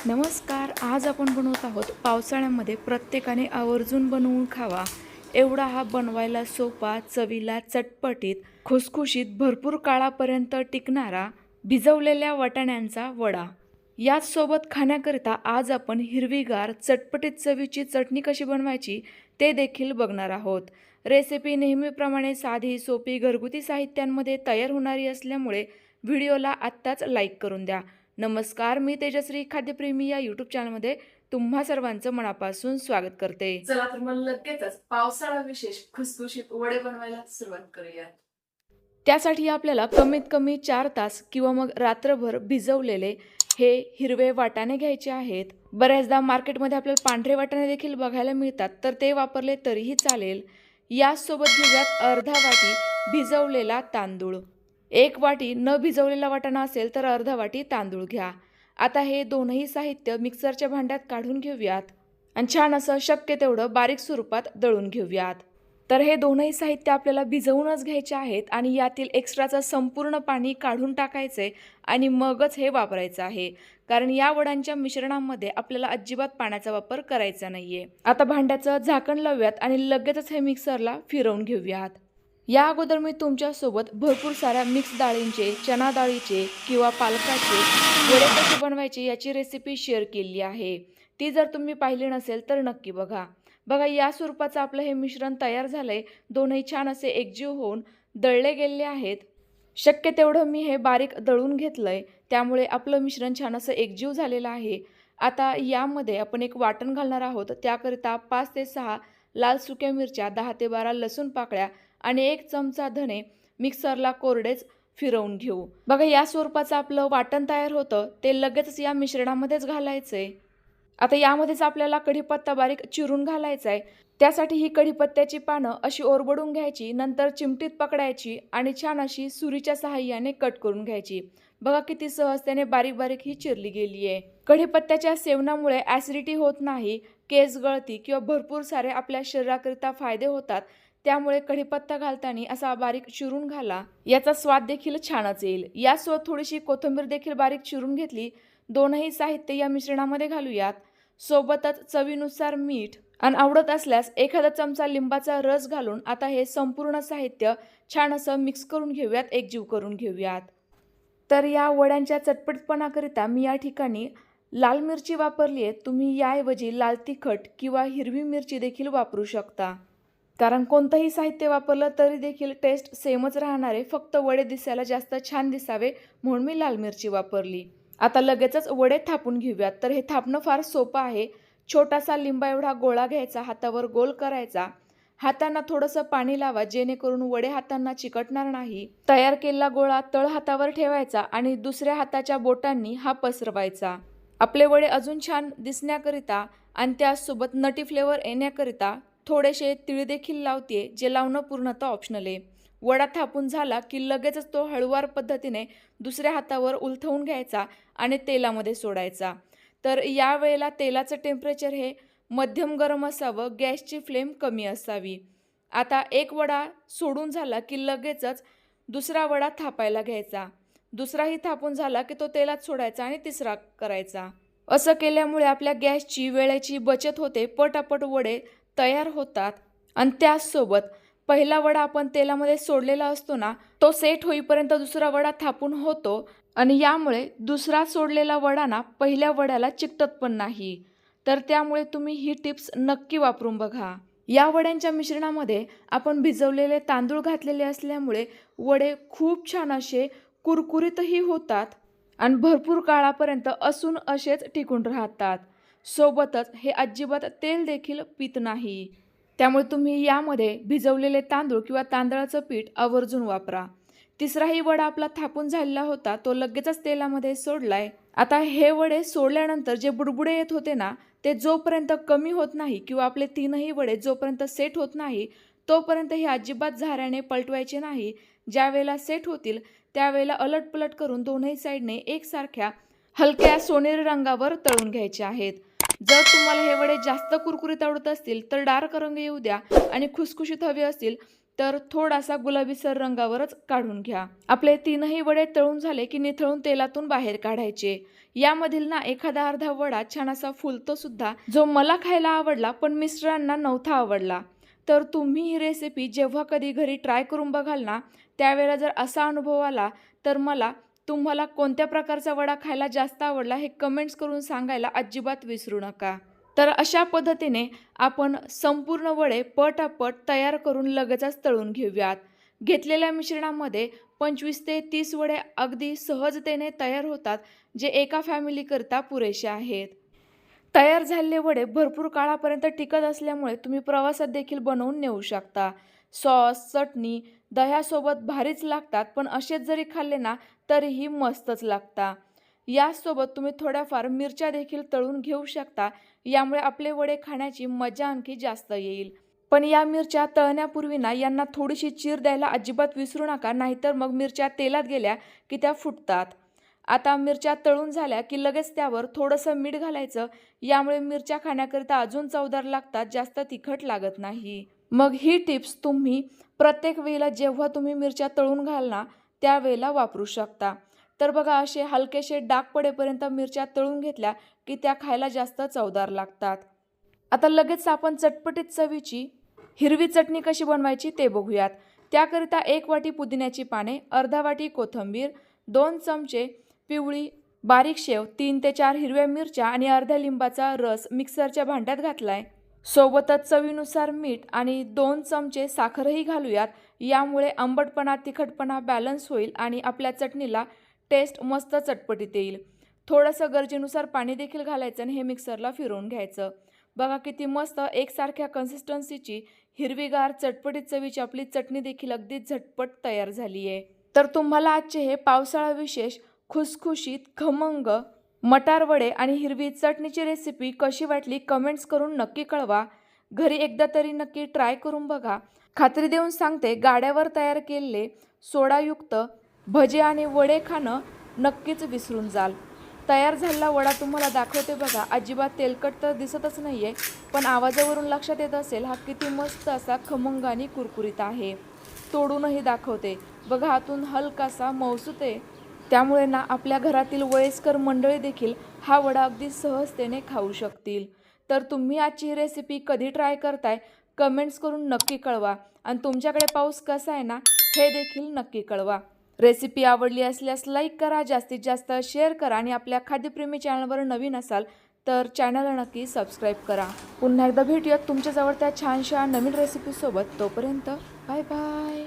नमस्कार. आज आपण बनवत आहोत पावसाळ्यामध्ये प्रत्येकाने आवर्जून बनवून खावा एवढा हा बनवायला सोपा, चवीला चटपटीत, खुसखुशीत, भरपूर काळापर्यंत टिकणारा भिजवलेल्या वाटाण्यांचा वडा. याच सोबत खाण्याकरिता आज आपण हिरवीगार चटपटीत चवीची चटणी कशी बनवायची ते देखील बघणार आहोत. रेसिपी नेहमीप्रमाणे साधी, सोपी, घरगुती साहित्यांमध्ये तयार होणारी असल्यामुळे व्हिडिओला आत्ताच लाईक करून द्या. नमस्कार, मी तेजश्री खाद्यप्रेमी या यूट्यूब चॅनलमध्ये तुम्हा सर्वांचं मनापासून स्वागत करते. चला तर मग लगेचच पावसाळा विशेष खुसखुशीत वडे बनवायला सुरुवात करूया. त्यासाठी आपल्याला कमीत कमी 4 तास किंवा मग रात्रभर भिजवलेले हे हिरवे वाटाणे घ्यायचे आहेत. बऱ्याचदा मार्केटमध्ये आपल्याला पांढरे वाटाणे देखील बघायला मिळतात, तर ते वापरले तरीही चालेल. यासोबत घेऊयात अर्धा वाटी भिजवलेला तांदूळ. 1 वाटी न भिजवलेला वाटाणा असेल तर अर्धा वाटी तांदूळ घ्या. आता हे दोनही साहित्य मिक्सरच्या भांड्यात काढून घेऊयात आणि छान असं शक्य तेवढं बारीक स्वरूपात दळून घेऊयात. तर हे दोनही साहित्य आपल्याला भिजवूनच घ्यायचे आहेत आणि यातील एक्स्ट्राचं संपूर्ण पाणी काढून टाकायचे आणि मगच हे वापरायचं आहे, कारण या वड्यांच्या मिश्रणामध्ये आपल्याला अजिबात पाण्याचा वापर करायचा नाहीये. आता भांड्याचं झाकण लावूयात आणि लगेचच हे मिक्सरला फिरवून घेऊयात. या अगोदर मी तुमच्यासोबत भरपूर साऱ्या मिक्स डाळींचे, चना डाळीचे किंवा पालकाचे वडे कसे बनवायचे याची रेसिपी शेअर केली आहे. ती जर तुम्ही पाहिली नसेल तर नक्की बघा. या स्वरूपाचं आपलं हे मिश्रण तयार झालंय. दोनही छान असे एकजीव होऊन दळले गेले आहेत. शक्य तेवढं मी हे बारीक दळून घेतलंय, त्यामुळे आपलं मिश्रण छान असं एकजीव झालेलं आहे. आता यामध्ये आपण एक वाटण घालणार आहोत. त्याकरिता 5 ते 6 लाल सुक्या मिरच्या, 10 ते 12 लसूण पाकळ्या आणि 1 चमचा धने मिक्सरला कोरडेच फिरवून घेऊ. या स्वरूपाचं आपलं वाटण तयार होतं, ते लगेचच या मिश्रणामध्येच घालायचंय. आता यामध्येच आपल्याला कढीपत्ता बारीक चिरून घालायचा आहे. त्यासाठी ही कढीपत्त्याची पानं अशी ओरबडून घ्यायची, नंतर चिमटीत पकडायची आणि छान अशी सुरीच्या सहाय्याने कट करून घ्यायची. किती सहजतेने बारीक बारीक ही चिरली गेली आहे. कढीपत्त्याच्या सेवनामुळे ॲसिडिटी होत नाही, केस गळती किंवा भरपूर सारे आपल्या शरीराकरिता फायदे होतात. त्यामुळे कढीपत्ता घालताना असा बारीक चिरून घाला, याचा स्वाद देखील छानच येईल. यासोबत थोडीशी कोथिंबीर देखील बारीक चिरून घेतली. दोनही साहित्य या मिश्रणामध्ये घालूयात. सोबतच चवीनुसार मीठ आणि आवडत असल्यास एखादा चमचा लिंबाचा रस घालून आता हे संपूर्ण साहित्य छान असं मिक्स करून घेऊयात, एकजीव करून घेऊयात. तर या वड्यांच्या चटपटपणाकरिता मी या ठिकाणी लाल मिरची वापरली आहे. तुम्ही याऐवजी लाल तिखट किंवा हिरवी मिरची देखील वापरू शकता, कारण कोणतंही साहित्य वापरलं तरी देखील टेस्ट सेमच राहणार आहे. फक्त वडे दिसायला जास्त छान दिसावे म्हणून मी लाल मिरची वापरली. आता लगेचच वडे थापून घेऊयात. तर हे थापणं फार सोपं आहे. छोटासा लिंबा एवढा गोळा घ्यायचा, हातावर गोल करायचा, हातांना थोडंसं पाणी लावा जेणेकरून वडे हातांना चिकटणार नाही. तयार केलेला गोळा तळ हातावर ठेवायचा आणि दुसऱ्या हाताच्या बोटांनी हा पसरवायचा. आपले वडे अजून छान दिसण्याकरिता आणि त्यासोबत नटी फ्लेवर येण्याकरिता थोडेसे तीळ देखील लावते, जे लावणं पूर्णतः ऑप्शनल आहे. वडा थापून झाला की लगेचच तो हळूवार पद्धतीने दुसऱ्या हातावर उलथवून घ्यायचा आणि तेलामध्ये सोडायचा. तर यावेळेला तेलाचं टेम्परेचर हे मध्यम गरम असावं, गॅसची फ्लेम कमी असावी. आता एक वडा सोडून झाला की लगेचच दुसरा वडा थापायला घ्यायचा. दुसराही थापून झाला की तो तेलात सोडायचा आणि तिसरा करायचा. असं केल्यामुळे आपल्या गॅसची, वेळेची बचत होते, पटापट वडे तयार होतात. आणि त्याचसोबत पहिला वडा आपण तेलामध्ये सोडलेला असतो ना, तो सेट होईपर्यंत दुसरा वडा थापून होतो आणि यामुळे दुसरा सोडलेला वडा ना पहिल्या वड्याला चिकटत पण नाही. तर त्यामुळे तुम्ही ही टिप्स नक्की वापरून बघा. या वड्यांच्या मिश्रणामध्ये आपण भिजवलेले तांदूळ घातलेले असल्यामुळे वडे खूप छान असे कुरकुरीतही होतात आणि भरपूर काळापर्यंत असून असेच टिकून राहतात. सोबतच हे अजिबात तेल देखील पित नाही. त्यामुळे तुम्ही यामध्ये भिजवलेले तांदूळ किंवा तांदळाचं पीठ आवर्जून वापरा. तिसराही वडा आपला थापून झालेला होता, तो लगेचच तेलामध्ये सोडलाय. आता हे वडे सोडल्यानंतर जे बुडबुडे येत होते ना, ते जोपर्यंत कमी होत नाही किंवा आपले 3ही वडे जोपर्यंत सेट होत नाही तोपर्यंत हे अजिबात झाऱ्याने पलटवायचे नाही. ज्या वेळेला सेट होतील त्यावेळेला अलटपलट करून दोनही साईडने एकसारख्या हलक्या सोनेरी रंगावर तळून घ्यायचे आहेत. जर तुम्हाला हे वडे जास्त कुरकुरीत आवडत असतील तर डार्क रंग येऊ द्या आणि खुसखुशीत हवे असतील तर थोडासा गुलाबीसर रंगावरच काढून घ्या. आपले 3ही वडे तळून झाले की निथळून तेलातून बाहेर काढायचे. यामधील ना एखादा अर्धा वडा छान असा फुलतो सुद्धा, जो मला खायला आवडला पण मिस्टरांना नव्हता आवडला. तर तुम्ही ही रेसिपी जेव्हा कधी घरी ट्राय करून बघाल ना, त्यावेळेला जर असा अनुभव आला तर मला तुम्हाला कोणत्या प्रकारचा वडा खायला जास्त आवडला हे कमेंट्स करून सांगायला अजिबात विसरू नका. तर अशा पद्धतीने आपण संपूर्ण वडे पटापट तयार करून लगेचच तळून घेऊयात. घेतलेल्या मिश्रणामध्ये 25 ते 30 वडे अगदी सहजतेने तयार होतात, जे एका फॅमिलीकरता पुरेसे आहेत. तयार झालेले वडे भरपूर काळापर्यंत टिकत असल्यामुळे तुम्ही प्रवासात देखील बनवून नेऊ शकता. सॉस, चटणी, दह्यासोबत भारीच लागतात, पण असेच जरी खाल्ले ना तरीही मस्तच लागतात. यासोबत तुम्ही थोड्याफार मिरच्या देखील तळून घेऊ शकता. यामुळे आपले वडे खाण्याची मजा आणखी जास्त येईल. पण या मिरच्या तळण्यापूर्वी ना यांना थोडीशी चीर द्यायला अजिबात विसरू नका, नाहीतर मग मिरच्या तेलात गेल्या की त्या फुटतात. आता मिरच्या तळून झाल्या की लगेच त्यावर थोडंसं मीठ घालायचं. यामुळे मिरच्या खाण्याकरिता अजून चवदार लागतात, जास्त तिखट लागत नाही. मग ही टिप्स तुम्ही प्रत्येक वेळेला जेव्हा तुम्ही मिरच्या तळून घाल ना त्यावेळेला वापरू शकता. तर बघा, असे हलकेसे डाग पडेपर्यंत मिरच्या तळून घेतल्या की त्या खायला जास्त चवदार लागतात. आता लगेच आपण चटपटीत चवीची हिरवी चटणी कशी बनवायची ते बघूयात. त्याकरिता 1 वाटी पुदिन्याची पाने, अर्धा वाटी कोथिंबीर, 2 चमचे पिवळी बारीक शेव, 3 ते 4 हिरव्या मिरच्या आणि अर्ध्या लिंबाचा रस मिक्सरच्या भांड्यात घातलाय. सोबतच चवीनुसार मीठ आणि 2 चमचे साखरही घालूयात. यामुळे आंबटपणा तिखटपणा बॅलन्स होईल आणि आपल्या चटणीला टेस्ट मस्त चटपटीत येईल. थोडंसं गरजेनुसार पाणी देखील घालायचं आणि हे मिक्सरला फिरवून घ्यायचं. बघा किती मस्त एकसारख्या कन्सिस्टन्सीची हिरवीगार चटपटीत चवीची आपली चटणी देखील अगदी झटपट तयार झाली आहे. तर तुम्हाला आजचे हे पावसाळा विशेष खुसखुशीत खमंग मटार वडे आणि हिरवी चटणीची रेसिपी कशी वाटली कमेंट्स करून नक्की कळवा. घरी एकदा तरी नक्की ट्राय करून बघा. खात्री देऊन सांगते, गाड्यावर तयार केलेले सोडायुक्त भजे आणि वडे खाणं नक्कीच विसरून जाल. तयार झालेला वडा तुम्हाला दाखवते बघा. अजिबात तेलकट तर दिसतच नाही आहे, पण आवाजावरून लक्षात येत असेल हा किती मस्त असा खमंग आणि कुरकुरीत आहे. तोडूनही दाखवते बघा, हातून हलकासा मऊसूत आहे. त्यामुळे ना आपल्या घरातील वयस्कर मंडळी देखील हा वडा अगदी सहजतेने खाऊ शकतील. तर तुम्ही आजची ही रेसिपी कधी ट्राय करताय कमेंट्स करून नक्की कळवा. आणि तुमच्याकडे पाऊस कसा आहे ना हे देखील नक्की कळवा. रेसिपी आवडली असल्यास लाईक करा, जास्तीत जास्त शेअर करा आणि आपल्या खाद्यप्रेमी चॅनलवर नवीन असाल तर चॅनलला नक्की सबस्क्राईब करा. पुन्हा एकदा भेटूयात तुमच्याजवळ त्या छानशा नवीन रेसिपीसोबत. तोपर्यंत बाय बाय.